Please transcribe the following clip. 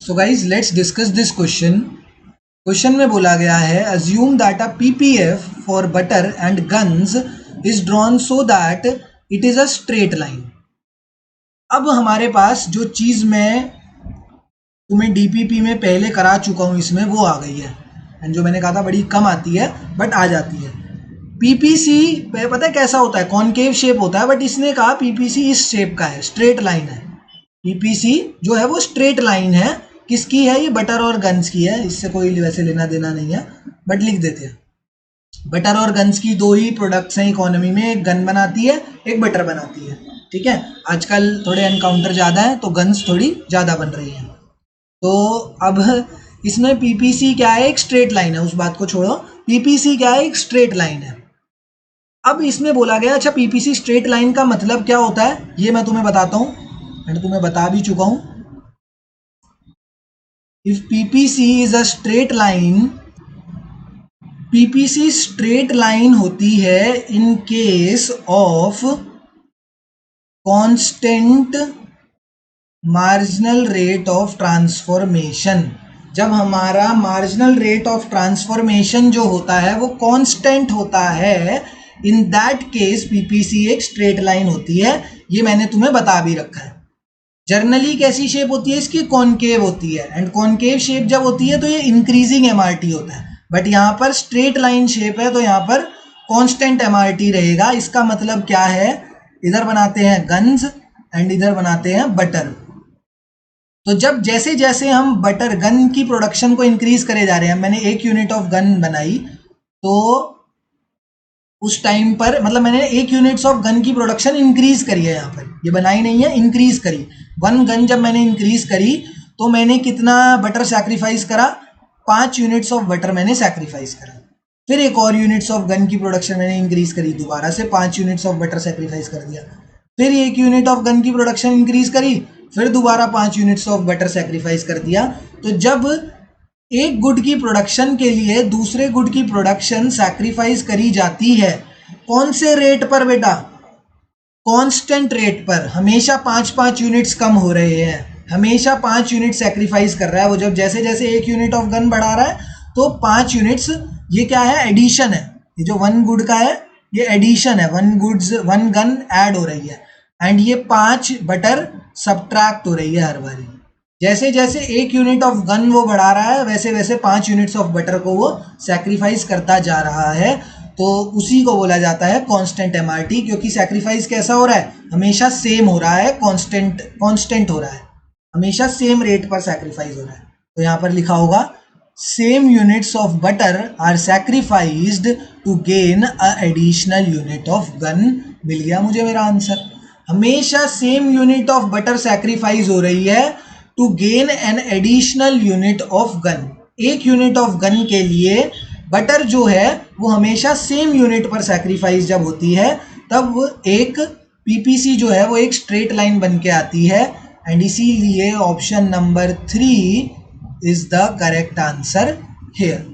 So guys let's discuss this question. Question में बोला गया है assume that a PPF for butter and guns is drawn so that it is a straight line. अब हमारे पास जो चीज़ मैं तुम्हें डीपीपी में पहले करा चुका हूँ इसमें वो आ गई है, एंड जो मैंने कहा था बड़ी कम आती है बट आ जाती है। पीपीसी पता है कैसा होता है, कॉनकेव शेप होता है, बट इसने कहा पीपीसी इस शेप का है, स्ट्रेट लाइन है। पीपीसी जो है वो स्ट्रेट लाइन है। किसकी है ये? बटर और गन्स की है। इससे कोई वैसे लेना देना नहीं है बट लिख देते हैं। बटर और गन्स की दो ही प्रोडक्ट्स हैं इकोनॉमी में, एक गन बनाती है एक बटर बनाती है। ठीक है, आजकल थोड़े एनकाउंटर ज़्यादा है तो गन्स थोड़ी ज़्यादा बन रही हैं। तो अब इसमें पीपीसी क्या है? एक स्ट्रेट लाइन है। उस बात को छोड़ो, पीपीसी क्या है? एक स्ट्रेट लाइन है। अब इसमें बोला गया अच्छा पीपीसी स्ट्रेट लाइन का मतलब क्या होता है ये मैं तुम्हें बताता हूँ, मैंने तुम्हें बता भी चुका हूँ। If PPC is a straight line, PPC straight line होती है in case of constant marginal rate of transformation. जब हमारा मार्जिनल रेट ऑफ ट्रांसफॉर्मेशन जो होता है वो कांस्टेंट होता है, इन दैट केस पीपीसी एक स्ट्रेट लाइन होती है। ये मैंने तुम्हें बता भी रखा है। जर्नली कैसी शेप होती है इसकी? कॉनकेव होती है, एंड कॉनकेव शेप जब होती है तो ये इंक्रीजिंग एमआरटी होता है, बट यहाँ पर स्ट्रेट लाइन शेप है तो यहाँ पर कांस्टेंट एमआरटी रहेगा। इसका मतलब क्या है? इधर बनाते हैं गन्स एंड इधर बनाते हैं बटर। तो जब जैसे जैसे हम बटर गन की प्रोडक्शन को इंक्रीज करे जा रहे हैं, मैंने 1 यूनिट ऑफ गन बनाई तो उस टाइम पर मतलब मैंने 1 यूनिट्स ऑफ गन की प्रोडक्शन इंक्रीज करी है, यहाँ पर ये बनाई नहीं है, इंक्रीज करी। 1 गन जब मैंने इंक्रीज करी तो मैंने कितना बटर सैक्रिफाइस करा? 5 यूनिट्स ऑफ बटर मैंने सैक्रिफाइस करा। फिर एक और यूनिट्स ऑफ गन की प्रोडक्शन मैंने इंक्रीज करी, दोबारा से 5 यूनिट्स ऑफ बटर सैक्रिफाइस कर दिया। फिर 1 यूनिट ऑफ गन की प्रोडक्शन इंक्रीज करी, फिर दोबारा 5 यूनिट्स ऑफ बटर सैक्रिफाइस कर दिया। तो जब एक गुड की प्रोडक्शन के लिए दूसरे गुड की प्रोडक्शन सैक्रिफाइस करी जाती है, कौन से रेट पर बेटा? कांस्टेंट रेट पर। हमेशा 5-5 यूनिट्स कम हो रहे हैं, हमेशा 5 यूनिट सैक्रिफाइस कर रहा है वो। जब जैसे जैसे 1 यूनिट ऑफ गन बढ़ा रहा है तो 5 यूनिट्स, ये क्या है? एडिशन है। ये जो 1 गुड का है ये एडिशन है, 1 गन ऐड हो रही है, एंड ये 5 बटर सब्ट्रैक्ट हो रही है हर बारी। जैसे जैसे 1 यूनिट ऑफ गन वो बढ़ा रहा है वैसे वैसे 5 यूनिट्स ऑफ बटर को वो सैक्रिफाइस करता जा रहा है। तो उसी को बोला जाता है कांस्टेंट एमआरटी, क्योंकि सैक्रिफाइस कैसा हो रहा है? हमेशा सेम हो रहा है, कांस्टेंट हो रहा है, हमेशा सेम रेट पर सैक्रिफाइस हो रहा है। तो यहाँ पर लिखा होगा same units of butter are sacrificed to gain a additional unit of gun. मिल गया मुझे मेरा आंसर। हमेशा same unit of butter sacrifice हो रही है to gain an additional unit of gun. 1 unit of gun के लिए बटर जो है वो हमेशा सेम यूनिट पर सैक्रिफाइस जब होती है तब एक पीपीसी जो है वो एक स्ट्रेट लाइन बन के आती है, एंड इसीलिए option number 3 is the correct answer here.